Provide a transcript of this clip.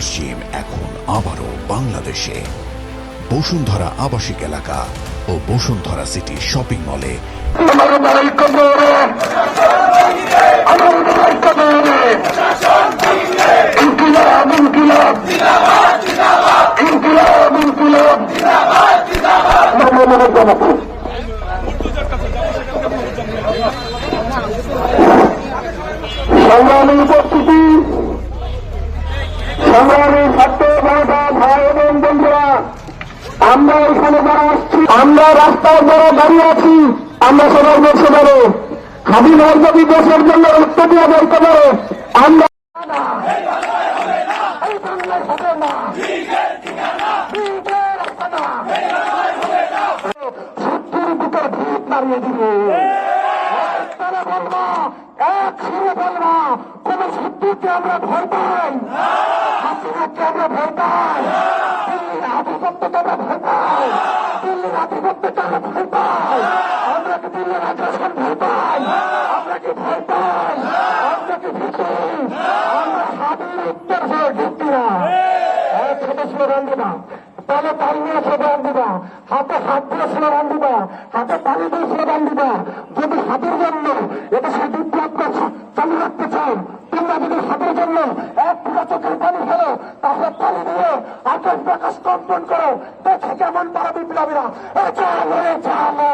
পশ্চিম এখন আবারও বাংলাদেশে। বসুন্ধরা আবাসিক এলাকা ও বসুন্ধরা সিটি শপিং মলে সংগ্রামী উপস্থিতি, সংগ্রামী ছাত্র জনতা ভাই এবং বন্ধুরা, আমরা এখানে যারা আসছি, আমরা রাস্তায় যারা দাঁড়িয়ে আছি, আমরা সবাই বসে পারে স্বাধীন হয় যদি দেশের জন্য রক্ত দিয়ে যাইতে পারে, আমরা শত্রুর বুকে ভিত মারিয়ে দিব। তারা বলবো এক সুরে বলবো কোন শত্রুকে আমরা ভয় পাই, হাসিনাকে আমরা ভয় পাই, দিল্লির আধিপত্যকে আমরা ভয় পাই, দিল্লির আধিপত্যকে আমরা ভয় পাই, আমরা কি দিল্লির আগ্রাসন ভয় পাই, আমরা কি ভয় পাই, আমরা কি ভীতি, আমরা হাতের উত্তর হয়ে ঢুকতি না। ছোট স্লোগান দিবা, তাহলে তাল নিয়ে স্লোগান দিবা, হাতে হাত দিয়ে স্লোগান দিবা, হাতে পানি দিয়ে স্লোগান দিবা। যদি হাতের জন্য এটা সে বিপ্লবকে চালু রাখতে চান, তোমরা যদি হাতের জন্য এক পুরো চোখের পানি ফেলো, তাহলে পানি দিয়ে আকাশ বাতাস কম্পন করো, দেখে কেমন পারা বিপ্লবীরা। চালো চালো